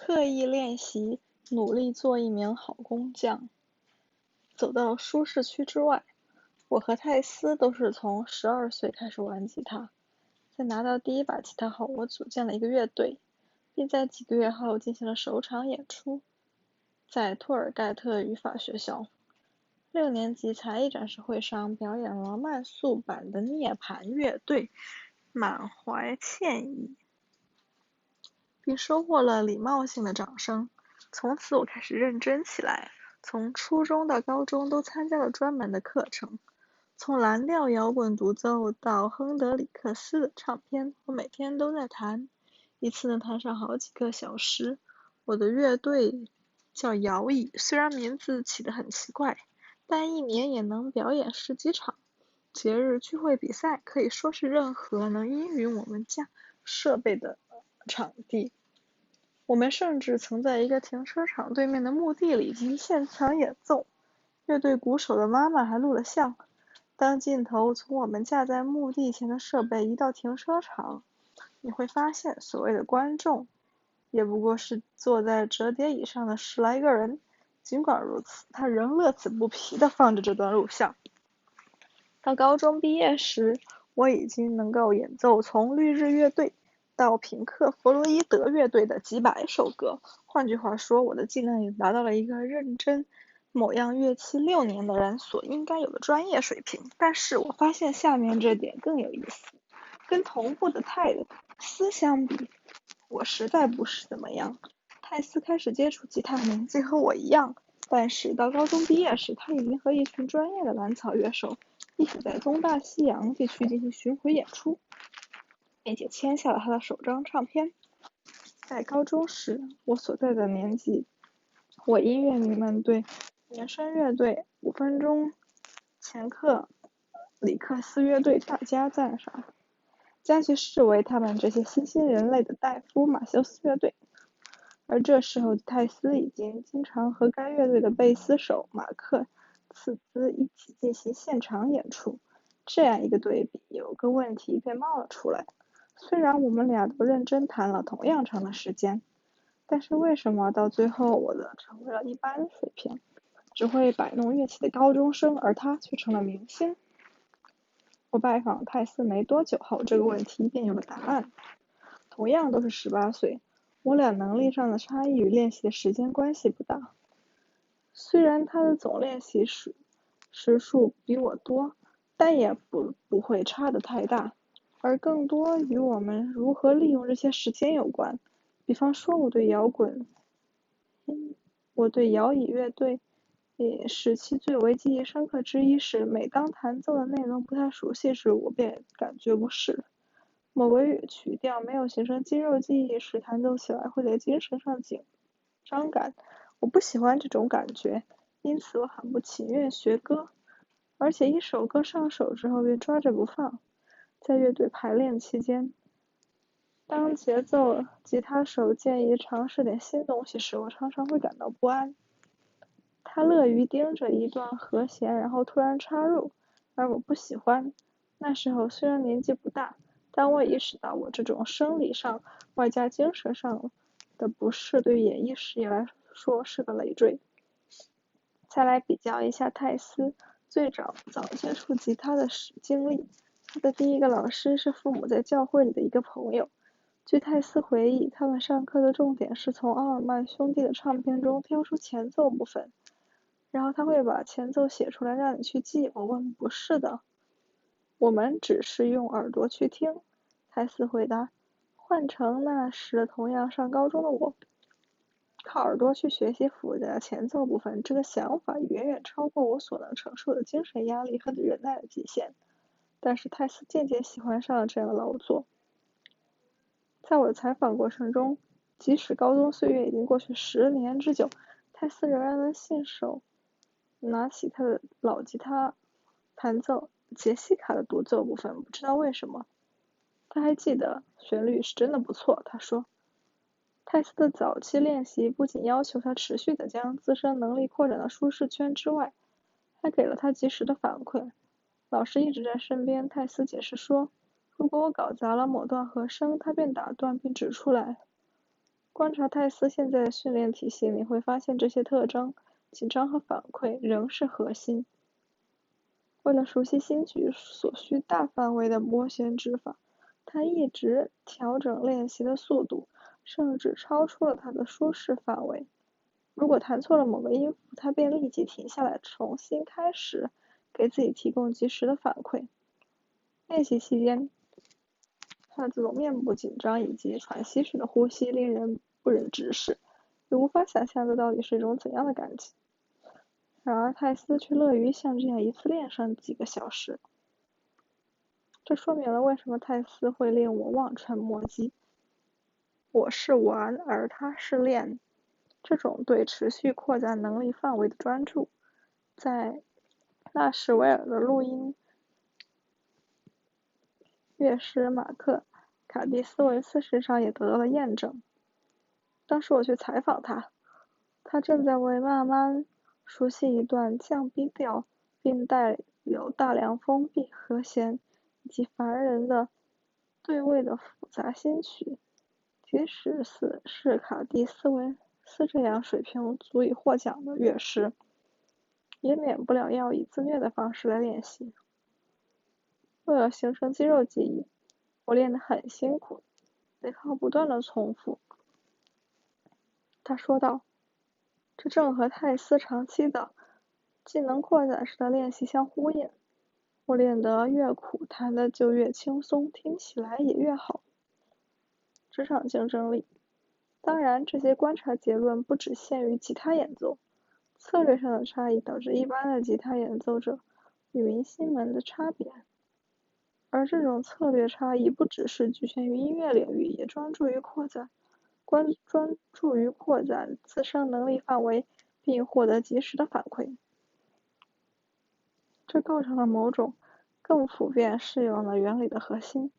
刻意练习，努力做一名好工匠。走到舒适区之外，我和泰斯都是从12岁开始玩吉他。在拿到第一把吉他后，我组建了一个乐队，并在几个月后进行了首场演出，在托尔盖特语法学校。6年级才艺展示会上表演了慢速版的涅槃乐队，满怀歉意，并收获了礼貌性的掌声。从此我开始认真起来，从初中到高中都参加了专门的课程。从蓝调摇滚独奏到亨德里克斯的唱片，我每天都在弹，一次能弹上好几个小时。我的乐队叫摇椅，虽然名字起得很奇怪，但一年也能表演10几场。节日聚会比赛可以说是任何能依允我们家设备的场地。我们甚至曾在一个停车场对面的墓地里进行现场演奏，乐队鼓手的妈妈还录了像。当镜头从我们架在墓地前的设备移到停车场，你会发现所谓的观众也不过是坐在折叠椅上的10来个人。尽管如此，他仍乐此不疲地放着这段录像。到高中毕业时，我已经能够演奏从绿日乐队到平克·弗洛伊德乐队的几百首歌。换句话说，我的技能已达到了一个认真某样乐器6年的人所应该有的专业水平。但是我发现下面这点更有意思，跟同步的泰斯相比，我实在不是怎么样。泰斯开始接触吉他的年纪和我一样，但是到高中毕业时，他已经和一群专业的蓝草乐手一起在东大西洋地区进行巡回演出，并且签下了他的首张唱片。在高中时，我所在的年级，我音乐迷们对原声乐队5分钟前克里克斯乐队大加赞赏，将其视为他们这些新兴人类的戴夫·马修斯乐队。而这时候泰斯已经经常和该乐队的贝斯手马克·茨兹一起进行现场演出。这样一个对比，有个问题便冒了出来。虽然我们俩都认真弹了同样长的时间，但是为什么到最后我的成为了一般水平，只会摆弄乐器的高中生，而他却成了明星？我拜访泰斯没多久后，这个问题便有了答案。同样都是18岁，我俩能力上的差异与练习的时间关系不大。虽然他的总练习时数比我多，但也不会差得太大，而更多与我们如何利用这些时间有关。比方说，我对摇椅乐队时期最为记忆深刻之一是，每当弹奏的内容不太熟悉时，我便感觉不适。某个曲调没有形成肌肉记忆时，弹奏起来会在精神上紧张感。我不喜欢这种感觉，因此我很不情愿学歌，而且一首歌上手之后便抓着不放。在乐队排练期间，当节奏吉他手建议尝试点新东西时，我常常会感到不安。他乐于盯着一段和弦，然后突然插入，而我不喜欢。那时候虽然年纪不大，但我意识到我这种生理上外加精神上的不适对演艺事业来说是个累赘。再来比较一下泰斯最早接触吉他的经历，他的第一个老师是父母在教会里的一个朋友。据泰斯回忆，他们上课的重点是从奥尔曼兄弟的唱片中挑出前奏部分，然后他会把前奏写出来让你去记。我问，不是的，我们只是用耳朵去听。泰斯回答，换成那时同样上高中的我，靠耳朵去学习复杂的前奏部分，这个想法远远超过我所能承受的精神压力和忍耐的极限。但是泰斯渐渐喜欢上了这样的劳作。在我的采访过程中，即使高中岁月已经过去10年之久，泰斯仍然能信手拿起他的老吉他弹奏杰西卡的独奏部分，不知道为什么。他还记得旋律是真的不错，他说。泰斯的早期练习不仅要求他持续地将自身能力扩展到舒适圈之外，还给了他及时的反馈。老师一直在身边，泰斯解释说，如果我搞砸了某段和声，他便打断并指出来。观察泰斯现在的训练体系，你会发现这些特征，紧张和反馈仍是核心。为了熟悉新局所需大范围的拨弦指法，他一直调整练习的速度，甚至超出了他的舒适范围。如果弹错了某个音符，他便立即停下来，重新开始，给自己提供及时的反馈。练习期间，他的这种面部紧张以及喘息时的呼吸令人不忍直视，也无法想象这到底是一种怎样的感觉。然而泰斯却乐于像这样一次练上几个小时，这说明了为什么泰斯会令我望尘莫及。我是玩，而他是练。这种对持续扩展能力范围的专注，在纳什维尔的录音乐师马克·卡蒂斯维斯身上也得到了验证。当时我去采访他，他正在为慢慢熟悉一段降 B 调并带有大量封闭和弦以及烦人的对位的复杂新曲。即使是卡蒂斯维斯这样水平足以获奖的乐师，也免不了要以自虐的方式来练习。为了形成肌肉记忆，我练得很辛苦，得靠不断的重复。他说道，这正和泰斯长期的技能扩展式的练习相呼应。我练得越苦，弹得就越轻松，听起来也越好。职场竞争力。当然，这些观察结论不只限于吉他演奏，策略上的差异导致一般的吉他演奏者与明星们的差别。而这种策略差异不只是局限于音乐领域，也专注于扩展自身能力范围，并获得及时的反馈。这构成了某种更普遍适用的原理的核心。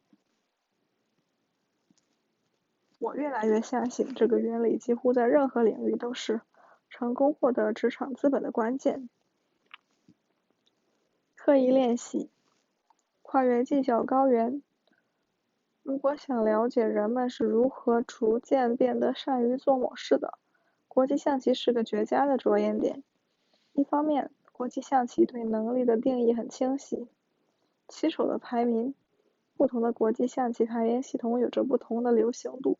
我越来越相信，这个原理几乎在任何领域都是成功获得职场资本的关键。刻意练习，跨越技巧高原。如果想了解人们是如何逐渐变得善于做某事的，国际象棋是个绝佳的着眼点。一方面，国际象棋对能力的定义很清晰，棋手的排名，不同的国际象棋排名系统有着不同的流行度。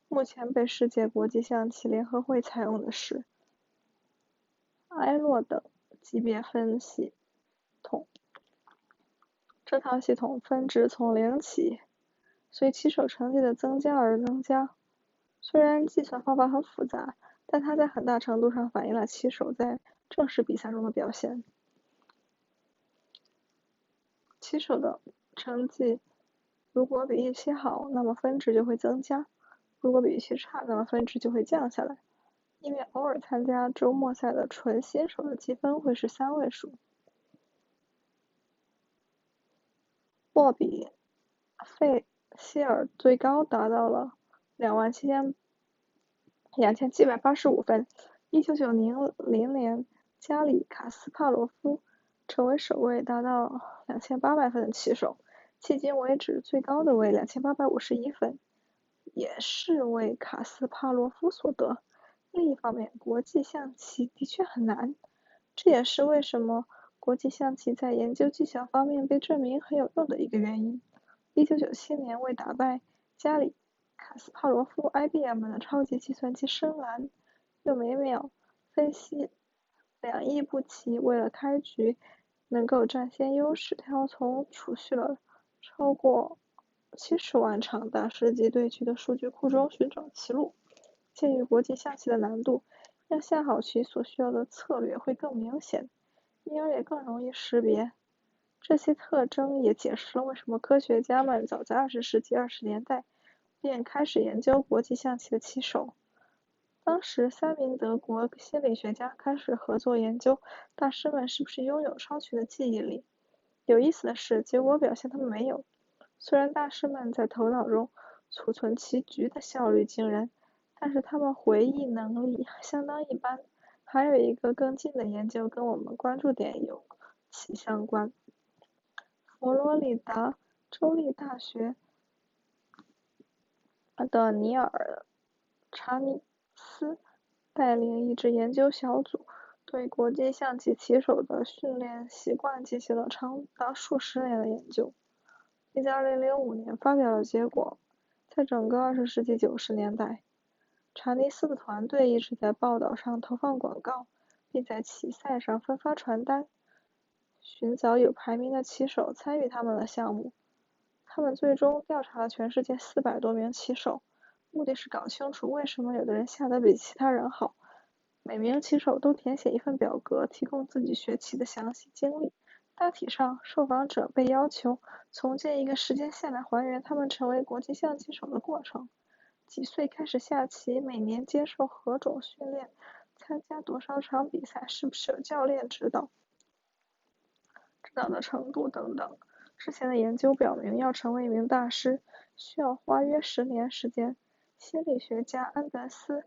目前被世界国际象棋联合会采用的是埃洛等级别分系统。这套系统分值从0起，随棋手成绩的增加而增加。虽然计算方法很复杂，但它在很大程度上反映了棋手在正式比赛中的表现。棋手的成绩如果比预期好，那么分值就会增加；如果比预期差，那么分值就会降下来。因为偶尔参加周末赛的纯新手的积分会是3位数。沃比费希尔最高达到了2785分。1990年，加里卡斯帕罗夫成为首位达到2800分的棋手，迄今为止最高的为2851分，也是为卡斯帕罗夫所得。另一方面，国际象棋的确很难，这也是为什么国际象棋在研究技巧方面被证明很有用的一个原因。1997年，为打败加里卡斯帕罗夫 ，IBM 的超级计算机深蓝用每秒分析2亿步棋，为了开局能够占先优势，他要从储蓄了超过70万场大师级对局的数据库中寻找棋路。鉴于国际象棋的难度，要下好棋所需要的策略会更明显，因而也更容易识别。这些特征也解释了为什么科学家们早在20世纪20年代便开始研究国际象棋的棋手。当时3名德国心理学家开始合作研究大师们是不是拥有超群的记忆力。有意思的是，结果表现他们没有。虽然大师们在头脑中储存棋局的效率惊人，但是他们回忆能力相当一般。还有一个更近的研究跟我们关注点有其相关。佛罗里达州立大学的尼尔查尼斯带领一支研究小组，对国际象棋棋手的训练习惯进行了长达数十年的研究，并在2005年发表了结果。在整个20世纪90年代，查尼斯的团队一直在报道上投放广告，并在棋赛上分发传单，寻找有排名的棋手参与他们的项目。他们最终调查了全世界400多名棋手，目的是搞清楚为什么有的人下得比其他人好。每名棋手都填写一份表格，提供自己学棋的详细经历。大体上，受访者被要求从建一个时间线来还原他们成为国际象棋手的过程：几岁开始下棋，每年接受何种训练，参加多少场比赛，是不是有教练指导的程度等等。之前的研究表明，要成为一名大师，需要花约10年时间。心理学家安德斯·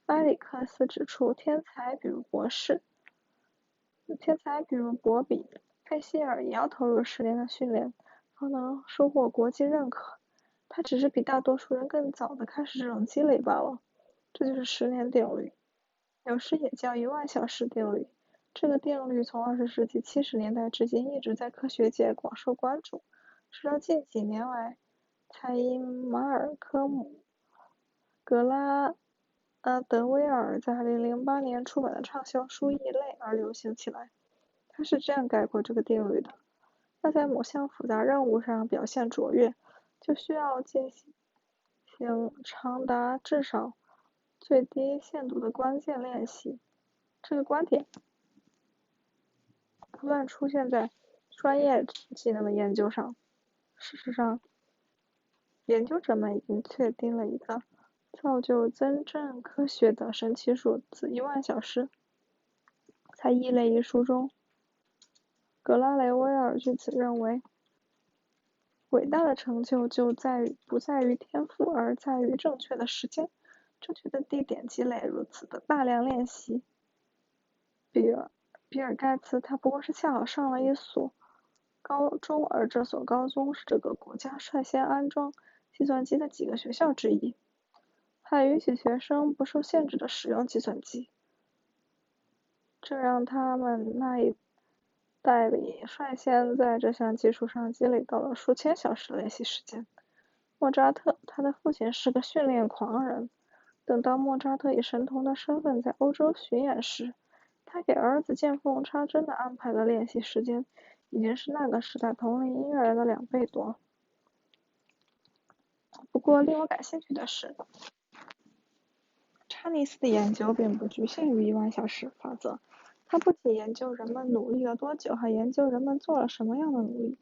埃里克斯指出，天才比如博比·费希尔也要投入10年的训练，方能收获国际认可。他只是比大多数人更早地开始这种积累罢了。这就是10年定律，有时也叫1万小时定律。这个定律从20世纪70年代至今一直在科学界广受关注，直到近几年来才因马尔科姆·格拉德威尔在2008年出版的畅销书《异类》而流行起来。他是这样概括这个定律的：要在某项复杂任务上表现卓越，就需要进行长达至少最低限度的关键练习。这个观点不断出现在专业技能的研究上。事实上，研究者们已经确定了一个造就真正科学的神奇数字1万小时。在《异类》一书中，格拉雷威尔据此认为，伟大的成就不在于天赋，而在于正确的时间、正确的地点积累如此的大量练习。比尔盖茨他不过是恰好上了一所高中，而这所高中是这个国家率先安装计算机的几个学校之一。他允许学生不受限制地使用计算机，这让他们那一代里率先在这项基础上积累到了数千小时练习时间。莫扎特，他的父亲是个训练狂人。等到莫扎特以神童的身份在欧洲巡演时，他给儿子见缝插针地安排的练习时间，已经是那个时代同龄音乐人的2倍多。不过，令我感兴趣的是，查尼斯的研究并不局限于1万小时法则，他不仅研究人们努力了多久，还研究人们做了什么样的努力。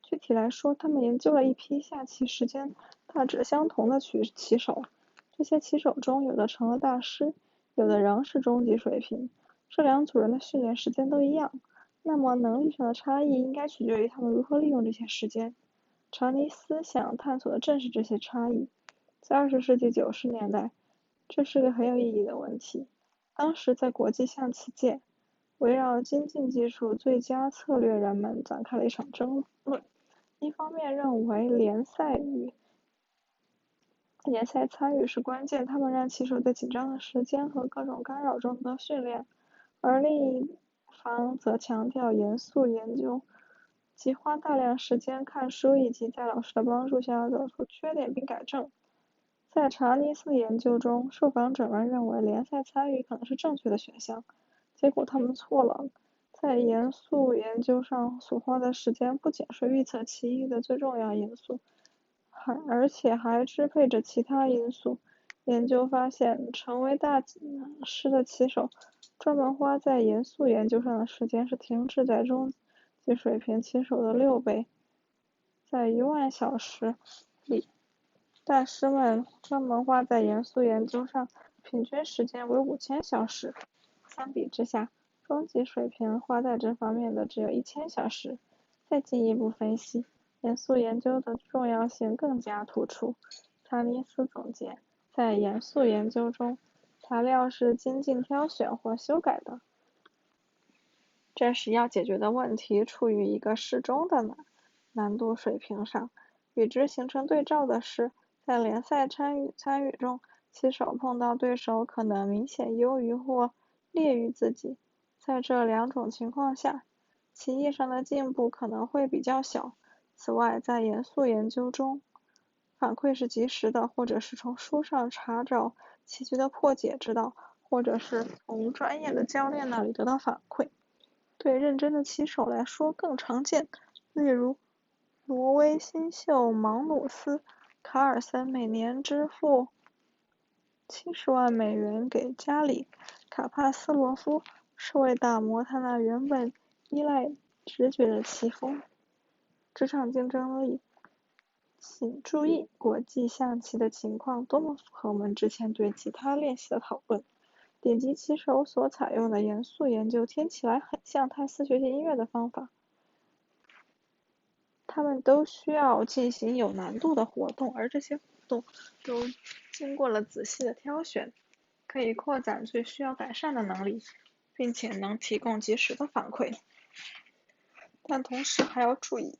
具体来说，他们研究了一批下棋时间大致相同的棋手，这些棋手中有的成了大师，有的仍是中级水平。这2组人的训练时间都一样，那么能力上的差异应该取决于他们如何利用这些时间。查尼斯想探索的正是这些差异。在20世纪90年代，这是个很有意义的问题。当时在国际象棋界，围绕精进技术最佳策略人们展开了一场争论。一方面认为联赛参与是关键，他们让棋手在紧张的时间和各种干扰中得到训练；而另一方则强调严肃研究，即花大量时间看书以及在老师的帮助下找出缺点并改正。在查尼斯研究中，受访者们认为联赛参与可能是正确的选项，结果他们错了。在严肃研究上所花的时间不仅是预测棋艺的最重要因素，而且还支配着其他因素。研究发现，成为大师的棋手专门花在严肃研究上的时间是停滞在中级水平棋手的6倍。在1万小时里，大师们专门花在严肃研究上平均时间为5000小时，相比之下，中级水平花在这方面的只有1000小时。再进一步分析，严肃研究的重要性更加突出。查尼斯总结，在严肃研究中，材料是精进挑选或修改的，这时要解决的问题处于一个适中的难度水平上。与之形成对照的是，在联赛参与中，棋手碰到对手可能明显优于或劣于自己，在这两种情况下，棋艺上的进步可能会比较小。此外，在严肃研究中，反馈是及时的，或者是从书上查找棋局的破解之道，或者是从专业的教练那里得到反馈。对认真的棋手来说更常见，例如挪威新秀芒努斯·卡尔森每年支付$70万给加里·卡帕斯罗夫，是为打磨他那原本依赖直觉的棋风。职场竞争力，请注意国际象棋的情况多么符合我们之前对吉他练习的讨论。顶级棋手所采用的严肃研究听起来很像泰斯学习音乐的方法，他们都需要进行有难度的活动，而这些活动都经过了仔细的挑选，可以扩展最需要改善的能力，并且能提供及时的反馈。但同时还要注意，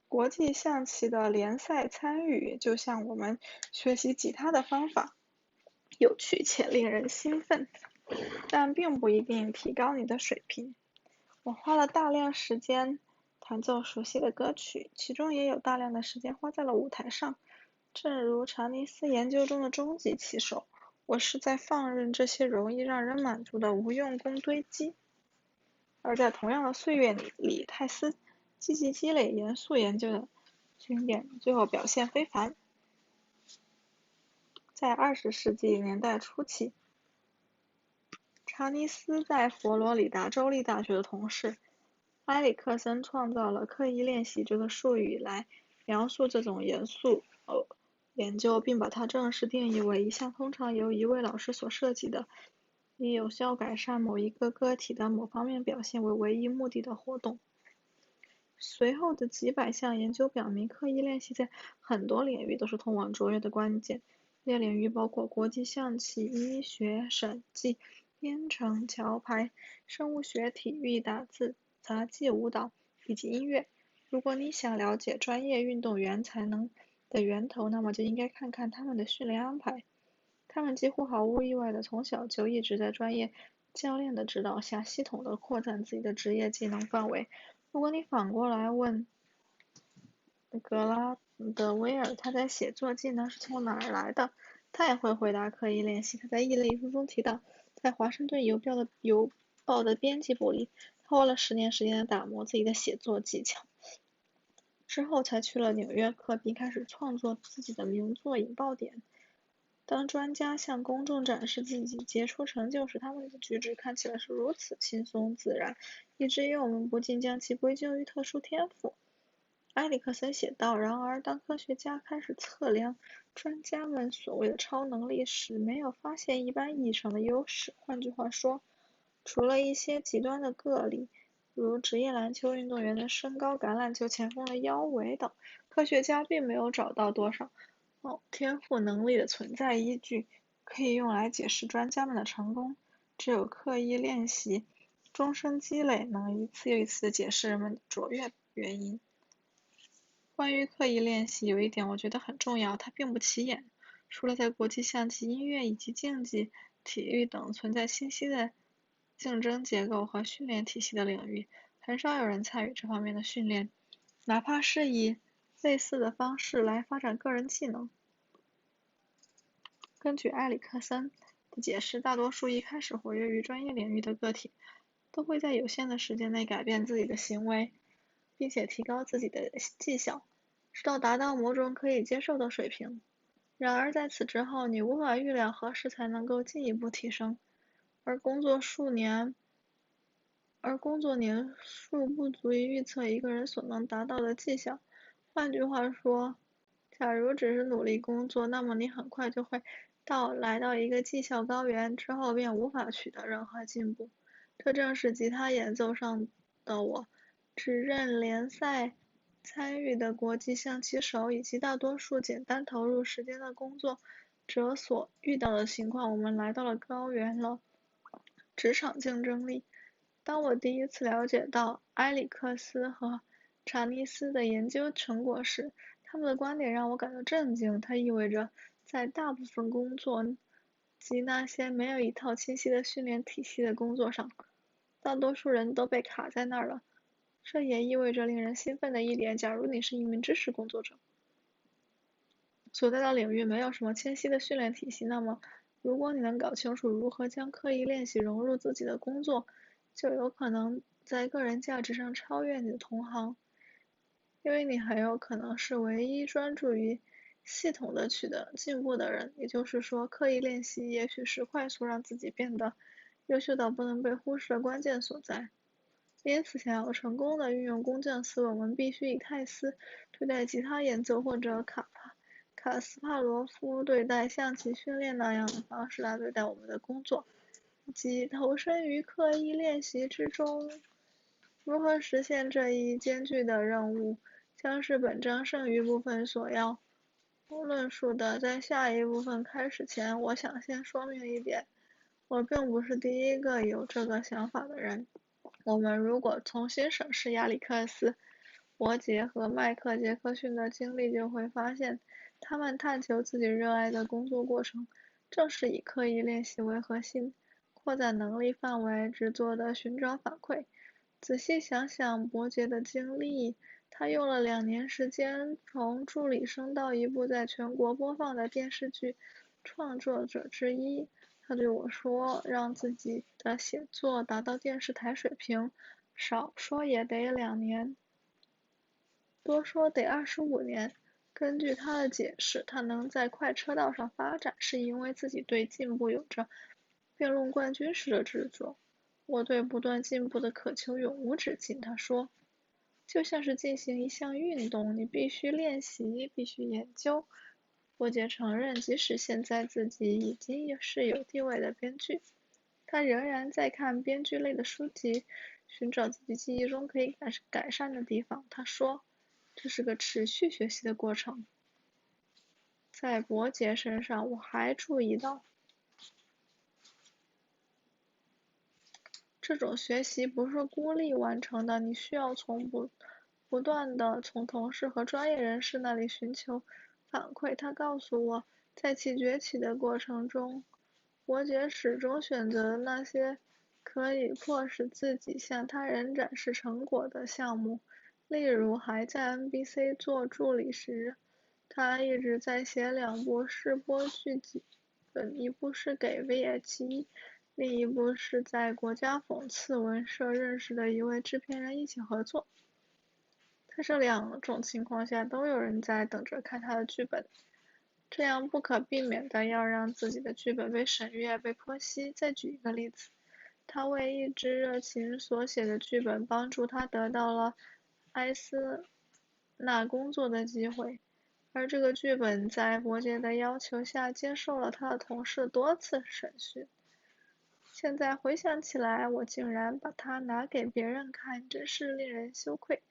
国际象棋的联赛参与就像我们学习吉他的方法，有趣且令人兴奋，但并不一定提高你的水平。我花了大量时间弹奏熟悉的歌曲，其中也有大量的时间花在了舞台上。正如查尼斯研究中的终极棋手，我是在放任这些容易让人满足的无用功堆积。而在同样的岁月里，泰斯积极积累严肃研究的经验，最后表现非凡。在20世纪年代初期，查尼斯在佛罗里达州立大学的同事埃里克森创造了刻意练习这个术语来描述这种严肃研究，并把它正式定义为一项通常由一位老师所设计的，以有效改善某一个个体的某方面表现为唯一目的的活动。随后的几百项研究表明，刻意练习在很多领域都是通往卓越的关键。这些领域包括国际象棋、医学、审计、编程、桥牌、生物学、体育、打字、杂技、舞蹈以及音乐。如果你想了解专业运动员才能的源头，那么就应该看看他们的训练安排。他们几乎毫无意外地从小就一直在专业教练的指导下，系统地扩展自己的职业技能范围。如果你反过来问格拉德威尔他的写作技能是从哪儿来的，他也会回答刻意练习。他在毅力书中提到，在华盛顿邮报的编辑部里，他花了10年时间来打磨自己的写作技巧，之后才去了纽约客，并开始创作自己的名作引爆点。当专家向公众展示自己杰出成就时，他们的举止看起来是如此轻松自然，以至于我们不禁将其归咎于特殊天赋。埃里克森写道，然而当科学家开始测量专家们所谓的超能力时，没有发现一般意义上的优势。换句话说，除了一些极端的个例，如职业篮球运动员的身高、橄榄球前锋的腰围等，科学家并没有找到多少天赋能力的存在依据可以用来解释专家们的成功。只有刻意练习、终身积累能一次又一次地解释人们的卓越原因。关于刻意练习，有一点我觉得很重要，它并不起眼。除了在国际象棋、音乐以及竞技体育等存在清晰的竞争结构和训练体系的领域，很少有人参与这方面的训练，哪怕是以类似的方式来发展个人技能。根据埃里克森的解释，大多数一开始活跃于专业领域的个体都会在有限的时间内改变自己的行为，并且提高自己的绩效，直到达到某种可以接受的水平。然而在此之后，你无法预料何时才能够进一步提升，而工作年数不足以预测一个人所能达到的绩效。换句话说，假如只是努力工作，那么你很快就会来到一个绩效高原，之后便无法取得任何进步。这正是吉他演奏上的我，只认联赛参与的国际象棋手以及大多数简单投入时间的工作者所遇到的情况。我们来到了高原了。职场竞争力。当我第一次了解到埃里克斯和查尼斯的研究成果时，他们的观点让我感到震惊。它意味着在大部分工作及那些没有一套清晰的训练体系的工作上，大多数人都被卡在那儿了。这也意味着令人兴奋的一点，假如你是一名知识工作者，所在的领域没有什么清晰的训练体系，那么如果你能搞清楚如何将刻意练习融入自己的工作，就有可能在个人价值上超越你的同行，因为你很有可能是唯一专注于系统的取得进步的人。也就是说，刻意练习也许是快速让自己变得优秀到不能被忽视的关键所在。因此，想要成功地运用工匠思维，我们必须以泰斯对待吉他演奏或者卡斯帕罗夫对待象棋训练那样的方式来对待我们的工作，即投身于刻意练习之中。如何实现这一艰巨的任务，将是本章剩余部分所要论述的。在下一部分开始前，我想先说明一点，我并不是第一个有这个想法的人。我们如果重新审视亚历克斯·伯杰和迈克·杰克逊的经历，就会发现，他们探求自己热爱的工作过程，正是以刻意练习为核心，扩展能力范围，执着地寻找反馈。仔细想想伯杰的经历，他用了2年时间从助理升到一部在全国播放的电视剧创作者之一。他对我说，让自己的写作达到电视台水平，少说也得2年，多说得25年。根据他的解释，他能在快车道上发展，是因为自己对进步有着辩论冠军式的执着。我对不断进步的渴求永无止境，他说。就像是进行一项运动，你必须练习，必须研究。伯杰承认，即使现在自己已经是有地位的编剧，他仍然在看编剧类的书籍，寻找自己记忆中可以改善的地方。他说，这是个持续学习的过程。在伯杰身上，我还注意到，这种学习不是孤立完成的，你需要不断地从同事和专业人士那里寻求反馈。他告诉我，在其崛起的过程中，伯杰始终选择那些可以迫使自己向他人展示成果的项目。例如，还在 NBC 做助理时，他一直在写2部试播剧集，一部是给 VH1，另一部是在国家讽刺文社认识的一位制片人一起合作。在这2种情况下都有人在等着看他的剧本，这样不可避免地要让自己的剧本被审阅、被剖析。再举一个例子，他为一支热情所写的剧本帮助他得到了埃斯纳工作的机会，而这个剧本在伯杰的要求下接受了他的同事多次审讯。现在回想起来，我竟然把它拿给别人看，真是令人羞愧。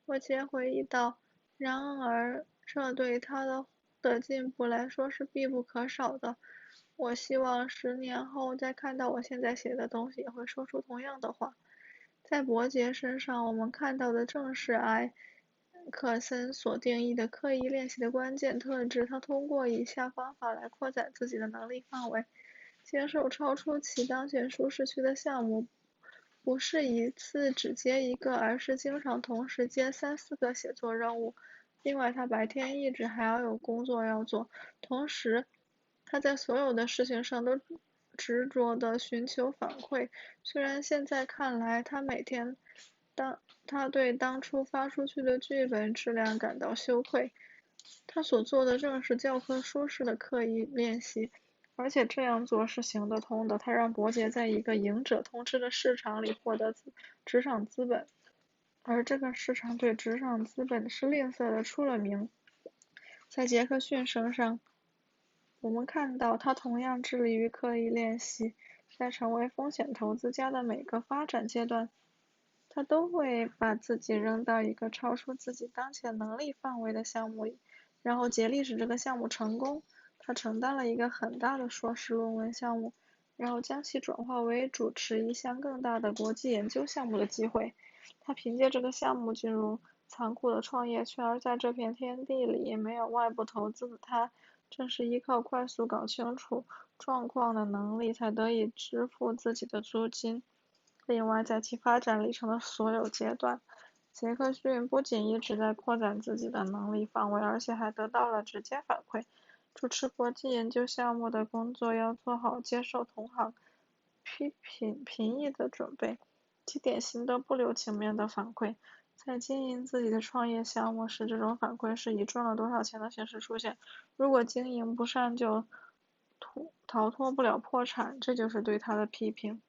伯杰回忆道，然而这对他的进步来说是必不可少的。我希望10年后再看到我现在写的东西，也会说出同样的话。在伯杰身上，我们看到的正是埃克森所定义的刻意练习的关键特质。他通过以下方法来扩展自己的能力范围。接受超出其当前舒适区的项目，不是一次只接一个，而是经常同时接3、4个写作任务。另外，他白天一直还要有工作要做，同时他在所有的事情上都执着地寻求反馈。虽然现在看来，他对当初发出去的剧本质量感到羞愧，他所做的正是教科书式的刻意练习。而且这样做是行得通的，他让伯杰在一个赢者通吃的市场里获得职场资本，而这个市场对职场资本是吝啬的出了名。在杰克逊身上，我们看到他同样致力于刻意练习，在成为风险投资家的每个发展阶段，他都会把自己扔到一个超出自己当前能力范围的项目里，然后竭力使这个项目成功。他承担了一个很大的硕士论文项目，然后将其转化为主持一项更大的国际研究项目的机会。他凭借这个项目进入残酷的创业圈，而在这片天地里没有外部投资的他，正是依靠快速搞清楚状况的能力，才得以支付自己的租金。另外，在其发展历程的所有阶段，杰克逊不仅一直在扩展自己的能力范围，而且还得到了直接反馈。主持国际研究项目的工作要做好接受同行评议的准备，即典型的不留情面的反馈。在经营自己的创业项目时，这种反馈是以赚了多少钱的形式出现。如果经营不善就逃脱不了破产，这就是对他的批评。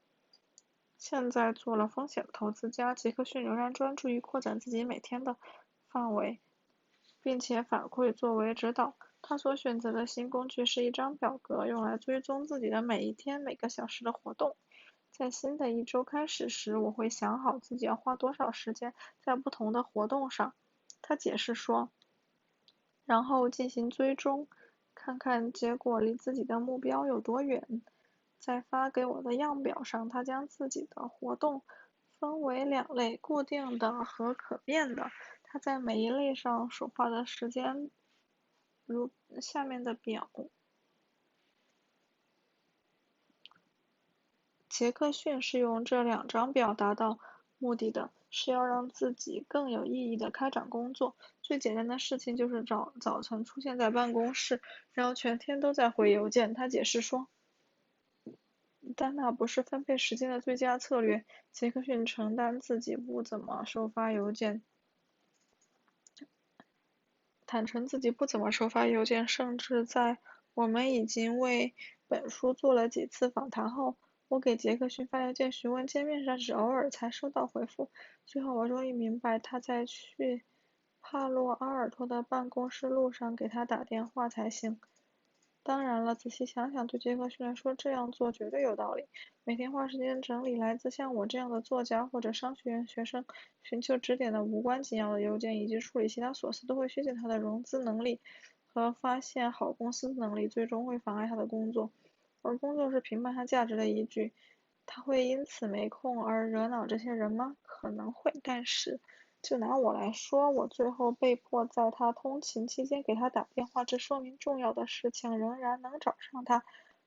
现在做了风险投资家，杰克逊仍然专注于扩展自己每天的范围，并且反馈作为指导。他所选择的新工具是一张表格，用来追踪自己的每一天、每个小时的活动。在新的一周开始时，我会想好自己要花多少时间在不同的活动上。他解释说，然后进行追踪，看看结果离自己的目标有多远。在发给我的样表上，他将自己的活动分为2类：固定的和可变的。他在每一类上所花的时间如下面的表。杰克逊是用这2张表达到目的的，是要让自己更有意义地开展工作。最简单的事情就是早晨出现在办公室，然后全天都在回邮件。他解释说，但那不是分配时间的最佳策略。杰克逊承担自己不怎么收发邮件，坦诚自己不怎么收发邮件，甚至在我们已经为本书做了几次访谈后，我给杰克逊发邮件询问见面时，只偶尔才收到回复。最后我终于明白他在去帕洛阿尔托的办公室路上给他打电话才行。当然了，仔细想想，对杰克逊来说，这样做绝对有道理。每天花时间整理来自像我这样的作家或者商学院学生寻求指点的无关紧要的邮件，以及处理其他琐事，都会削减他的融资能力和发现好公司的能力，最终会妨碍他的工作。而工作是评判他价值的依据。他会因此没空而惹恼这些人吗？可能会，但是就拿我来说，我最后被迫在他通勤期间给他打电话，这说明重要的事情仍然能找上他，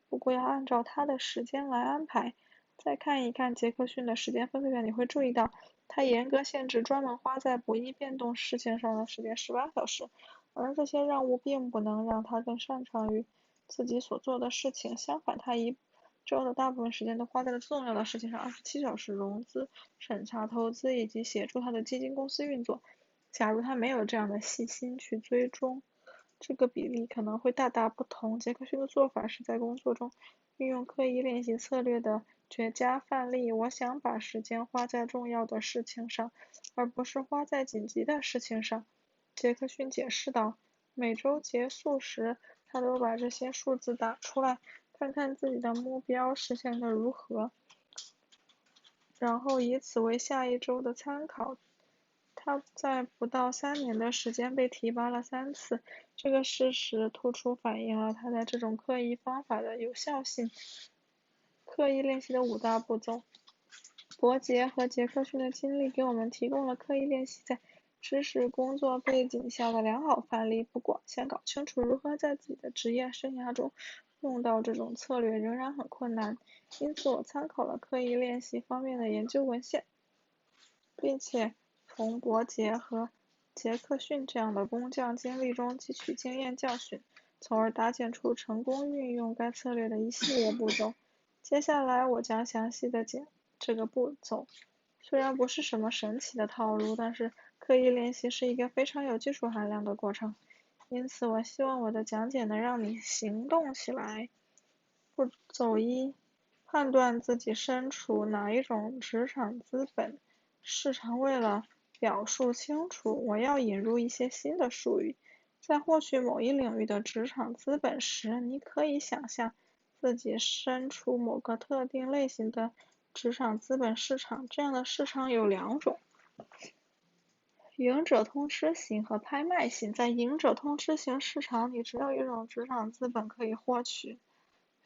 不过要按照他的时间来安排。再看一看杰克逊的时间分配表，你会注意到，他严格限制专门花在不易变动事情上的时间18小时，而这些任务并不能让他更擅长于自己所做的事情，相反，他一周的大部分时间都花在了重要的事情上，27小时融资、审查投资以及协助他的基金公司运作。假如他没有这样的细心去追踪，这个比例可能会大大不同。杰克逊的做法是在工作中运用刻意练习策略的绝佳范例。我想把时间花在重要的事情上，而不是花在紧急的事情上。杰克逊解释道，每周结束时，他都把这些数字打出来，看看自己的目标实现得如何，然后以此为下一周的参考。他在不到3年的时间被提拔了3次，这个事实突出反映了他在这种刻意方法的有效性。刻意练习的5大步骤。伯杰和杰克逊的经历给我们提供了刻意练习在知识工作背景下的良好范例。不过，想搞清楚如何在自己的职业生涯中用到这种策略仍然很困难，因此我参考了刻意练习方面的研究文献，并且从伯杰和杰克逊这样的工匠经历中汲取经验教训，从而搭建出成功运用该策略的一系列步骤。接下来我将详细的讲这个步骤。虽然不是什么神奇的套路，但是刻意练习是一个非常有技术含量的过程，因此我希望我的讲解能让你行动起来。步骤1：判断自己身处哪一种职场资本市场。为了表述清楚，我要引入一些新的术语。在获取某一领域的职场资本时，你可以想象自己身处某个特定类型的职场资本市场。这样的市场有2种：赢者通吃型和拍卖型。在赢者通吃型市场里，只有一种职场资本可以获取，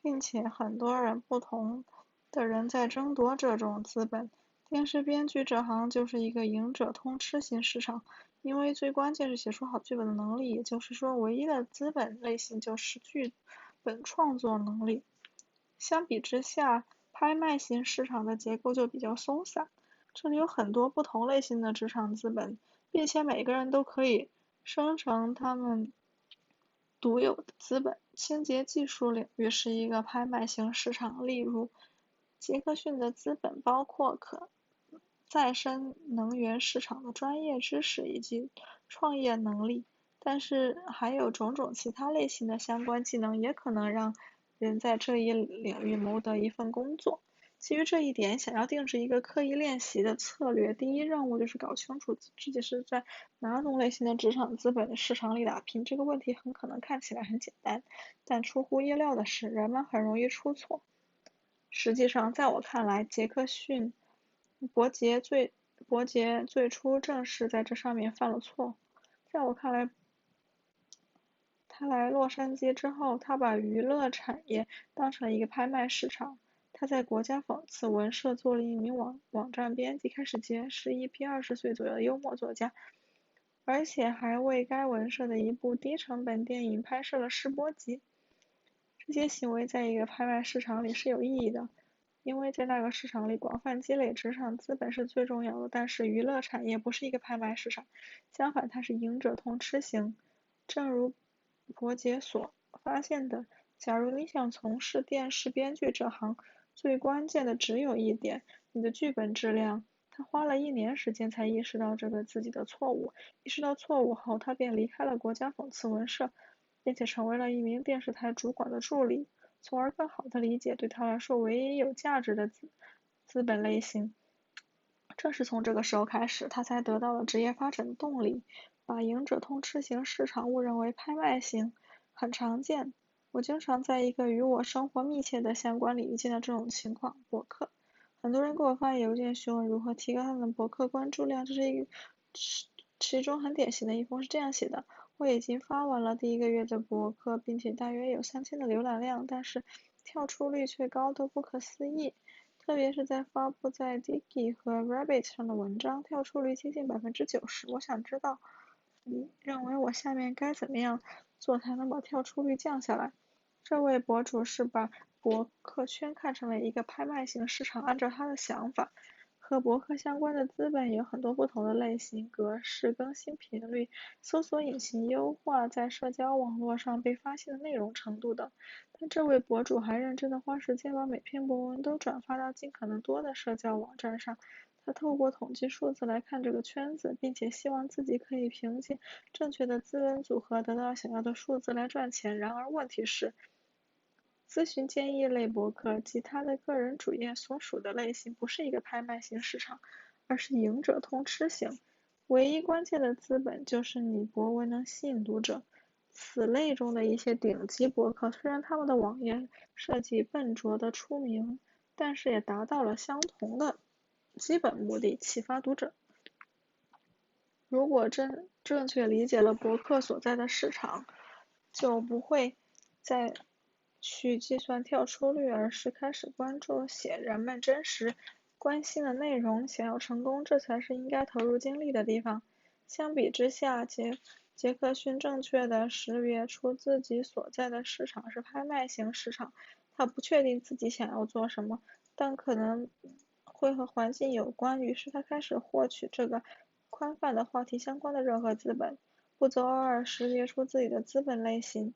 并且很多不同的人在争夺这种资本。电视编剧这行就是一个赢者通吃型市场，因为最关键是写出好剧本的能力，也就是说，唯一的资本类型就是剧本创作能力。相比之下，拍卖型市场的结构就比较松散，这里有很多不同类型的职场资本，并且每个人都可以生成他们独有的资本。清洁技术领域是一个拍卖型市场，例如，杰克逊的资本包括可再生能源市场的专业知识以及创业能力，但是还有种种其他类型的相关技能也可能让人在这一领域谋得一份工作。基于这一点，想要定制一个刻意练习的策略，第一任务就是搞清楚自己是在哪种类型的职场资本的市场里打拼。这个问题很可能看起来很简单，但出乎意料的是，人们很容易出错。实际上，在我看来，伯杰最初正是在这上面犯了错。在我看来，他来洛杉矶之后，他把娱乐产业当成了一个拍卖市场。他在国家讽刺文社做了一名网站编辑，开始结识一批20岁左右的幽默作家，而且还为该文社的一部低成本电影拍摄了试播集。这些行为在一个拍卖市场里是有意义的，因为在那个市场里广泛积累职场资本是最重要的。但是娱乐产业不是一个拍卖市场，相反它是赢者通吃型。正如伯杰所发现的，假如你想从事电视编剧这行，最关键的只有一点，你的剧本质量。他花了1年时间才意识到这个自己的错误，意识到错误后，他便离开了国家讽刺文社，并且成为了一名电视台主管的助理，从而更好地理解对他来说唯一有价值的资本类型。正是从这个时候开始，他才得到了职业发展的动力。把赢者通吃型市场误认为拍卖型，很常见。我经常在一个与我生活密切的相关领域见到这种情况。博客，很多人给我发邮件询问如何提高他们的博客关注量，这是其中很典型的一封是这样写的：我已经发完了第1个月的博客，并且大约有3000的浏览量，但是跳出率却高得不可思议。特别是在发布在 Dicky 和 Rabbit 上的文章，跳出率接近90%。我想知道，你认为我下面该怎么样做才能把跳出率降下来？这位博主是把博客圈看成了一个拍卖型市场，按照他的想法，和博客相关的资本有很多不同的类型、格式、更新频率、搜索引擎优化、在社交网络上被发现的内容程度等。但这位博主还认真地花时间把每篇博文都转发到尽可能多的社交网站上。他透过统计数字来看这个圈子，并且希望自己可以凭借正确的资本组合得到想要的数字来赚钱。然而问题是，咨询建议类博客及他的个人主页所属的类型不是一个拍卖型市场，而是赢者通吃型。唯一关键的资本就是你博文能吸引读者。此类中的一些顶级博客，虽然他们的网页设计笨拙的出名，但是也达到了相同的基本目的，启发读者。如果正确理解了博客所在的市场，就不会再去计算跳出率，而是开始关注写人们真实关心的内容。想要成功，这才是应该投入精力的地方。相比之下，杰克逊正确地识别出自己所在的市场是拍卖型市场。他不确定自己想要做什么，但可能会和环境有关，于是他开始获取这个宽泛的话题相关的任何资本。步骤2：识别出自己的资本类型。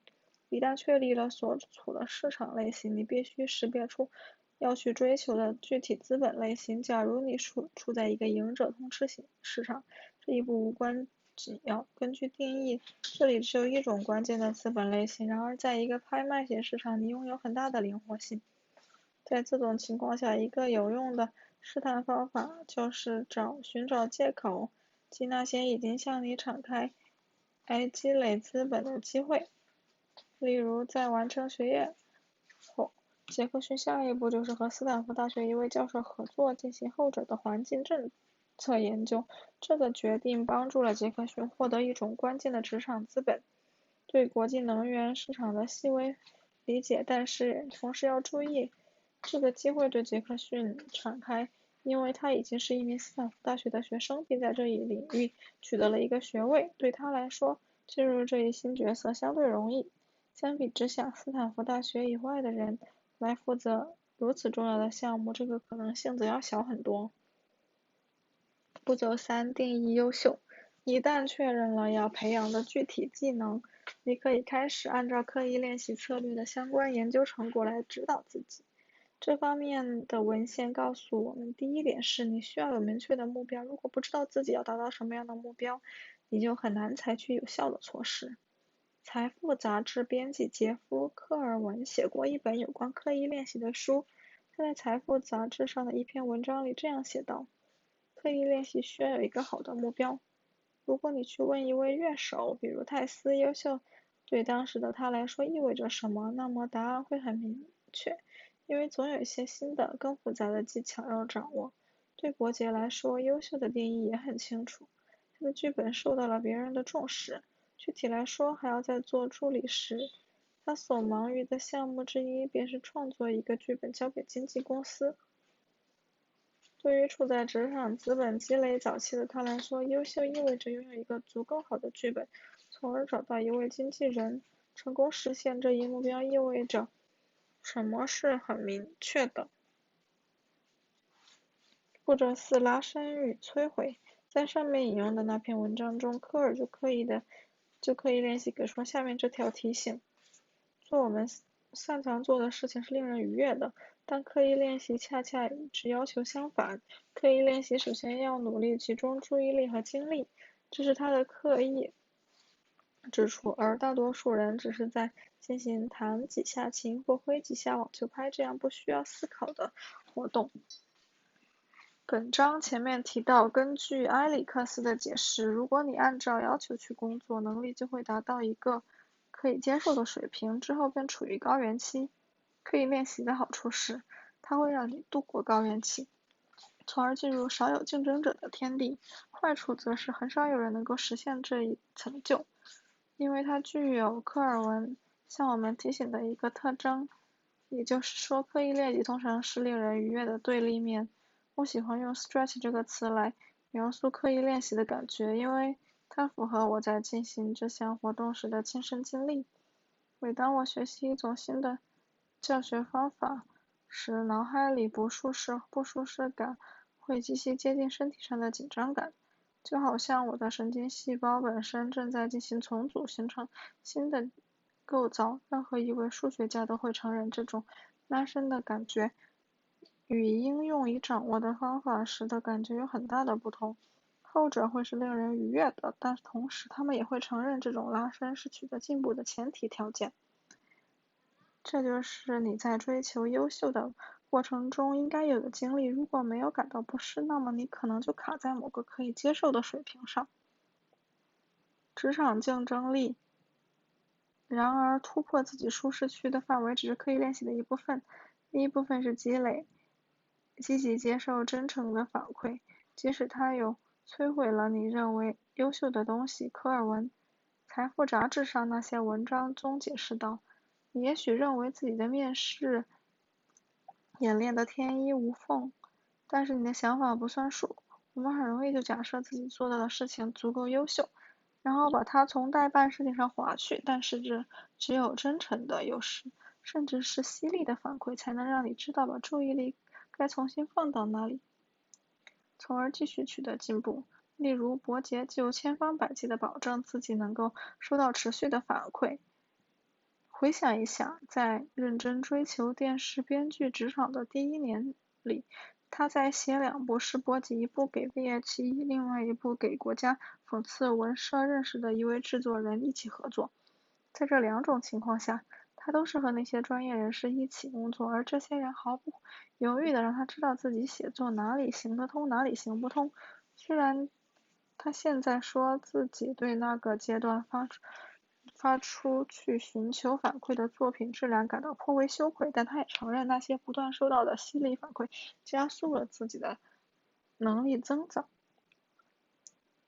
一旦确立了所处的市场类型，你必须识别出要去追求的具体资本类型。假如你处在一个赢者通吃型市场，这一步无关紧要。根据定义，这里只有一种关键的资本类型。然而，在一个拍卖型市场，你拥有很大的灵活性。在这种情况下，一个有用的试探方法就是寻找借口，即那些已经向你敞开积累资本的机会。例如，在完成学业后，杰克逊下一步就是和斯坦福大学一位教授合作，进行后者的环境政策研究。这个决定帮助了杰克逊获得一种关键的职场资本，对国际能源市场的细微理解。但是同时要注意，这个机会对杰克逊敞开因为他已经是一名斯坦福大学的学生，并在这一领域取得了一个学位。对他来说，进入这一新角色相对容易。相比之下，斯坦福大学以外的人来负责如此重要的项目，这个可能性则要小很多。步骤3：定义优秀。一旦确认了要培养的具体技能，你可以开始按照刻意练习策略的相关研究成果来指导自己。这方面的文献告诉我们，第一点是你需要有明确的目标，如果不知道自己要达到什么样的目标，你就很难采取有效的措施。财富杂志编辑杰夫·科尔文写过一本有关刻意练习的书，他在财富杂志上的一篇文章里这样写道：刻意练习需要有一个好的目标。如果你去问一位乐手，比如泰斯，优秀对当时的他来说意味着什么，那么答案会很明确，因为总有一些新的、更复杂的技巧要掌握。对伯杰来说，优秀的定义也很清楚，他的剧本受到了别人的重视。具体来说，还要在做助理时，他所忙于的项目之一便是创作一个剧本交给经纪公司。对于处在职场资本积累早期的他来说，优秀意味着拥有一个足够好的剧本，从而找到一位经纪人。成功实现这一目标意味着什么是很明确的。步骤4：拉伸与摧毁。在上面引用的那篇文章中，科尔就刻意练习给出了下面这条提醒：做我们擅长做的事情是令人愉悦的，但刻意练习恰恰与之要求相反。刻意练习首先要努力集中注意力和精力，这是他的刻意之处，而大多数人只是在进行弹几下琴或挥几下网球拍这样不需要思考的活动。本章前面提到，根据埃里克斯的解释，如果你按照要求去工作，能力就会达到一个可以接受的水平，之后便处于高原期。刻意练习的好处是，它会让你度过高原期，从而进入少有竞争者的天地。坏处则是很少有人能够实现这一成就，因为它具有科尔文向我们提醒的一个特征，也就是说，刻意练习通常是令人愉悦的对立面。我喜欢用 stretch 这个词来描述刻意练习的感觉，因为它符合我在进行这项活动时的亲身经历。每当我学习一种新的教学方法时，脑海里不舒适感会极其接近身体上的紧张感，就好像我的神经细胞本身正在进行重组，形成新的构造。任何一位数学家都会承认，这种拉伸的感觉与应用已掌握的方法时的感觉有很大的不同。后者会是令人愉悦的，但同时他们也会承认这种拉伸是取得进步的前提条件。这就是你在追求优秀的过程中应该有的经历，如果没有感到不适，那么你可能就卡在某个可以接受的水平上。职场竞争力。然而，突破自己舒适区的范围只是刻意练习的一部分，另一部分是积累，积极接受真诚的反馈，即使它有摧毁了你认为优秀的东西。科尔文，财富杂志上那些文章中解释道，你也许认为自己的面试演练得天衣无缝，但是你的想法不算数。我们很容易就假设自己做到的事情足够优秀，然后把它从待办事情上划去，但是只有真诚的，有时甚至是犀利的反馈，才能让你知道把注意力该重新放到哪里，从而继续取得进步。例如，伯杰就千方百计地保证自己能够收到持续的反馈。回想一下，在认真追求电视编剧职场的第1年里，他在写2部试播集，一部给 VH1，另外一部给国家讽刺文社认识的一位制作人一起合作。在这2种情况下，他都是和那些专业人士一起工作，而这些人毫不犹豫地让他知道自己写作哪里行得通，哪里行不通。虽然他现在说自己对那个阶段发出去寻求反馈的作品质量感到颇为羞愧，但他也承认那些不断收到的犀利反馈加速了自己的能力增长。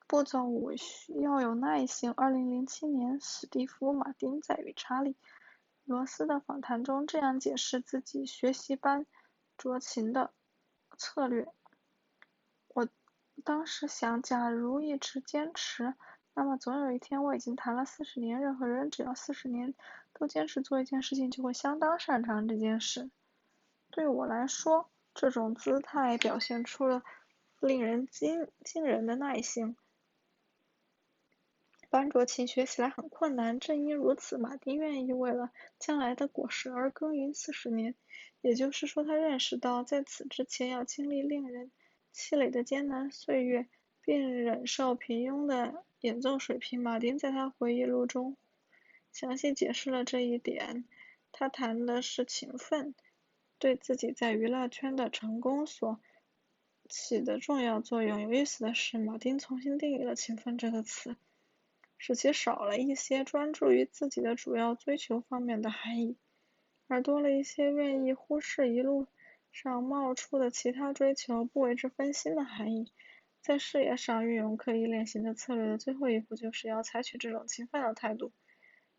步骤5：需要有耐心。2007年，史蒂夫·马丁在与查理·罗斯的访谈中这样解释自己学习班卓琴的策略：我当时想，假如一直坚持，那么总有一天我已经谈了40年，任何人只要40年都坚持做一件事情，就会相当擅长这件事。对我来说，这种姿态表现出了令人惊人的耐性。班卓琴学起来很困难，正因如此，马丁愿意为了将来的果实而耕耘40年。也就是说，他认识到在此之前要经历令人气馁的艰难岁月，并忍受平庸的演奏水平。马丁在他回忆录中详细解释了这一点。他谈的是勤奋对自己在娱乐圈的成功所起的重要作用。有意思的是，马丁重新定义了勤奋这个词，使其少了一些专注于自己的主要追求方面的含义，而多了一些愿意忽视一路上冒出的其他追求，不为之分心的含义。在事业上运用刻意练习的策略的最后一步，就是要采取这种勤奋的态度。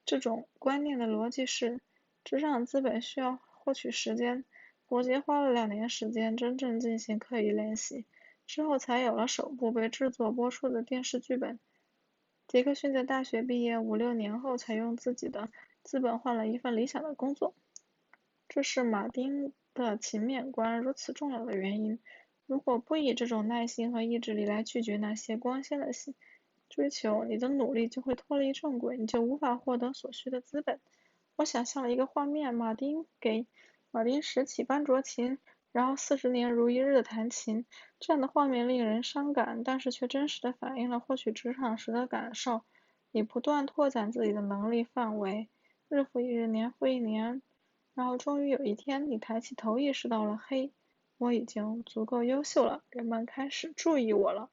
这种观念的逻辑是，职场资本需要获取时间。伯杰花了2年时间真正进行刻意练习，之后才有了首部被制作播出的电视剧本。杰克逊在大学毕业5、6年后，才用自己的资本换了一份理想的工作。这是马丁的勤勉观如此重要的原因。如果不以这种耐心和意志力来拒绝那些光鲜的追求，你的努力就会脱离正轨，你就无法获得所需的资本。我想象了一个画面，马丁拾起班卓琴，然后40年如一日的弹琴。这样的画面令人伤感，但是却真实地反映了获取职场时的感受。你不断拓展自己的能力范围，日复一日，年复一年，然后终于有一天，你抬起头意识到了，嘿，我已经足够优秀了，人们开始注意我了。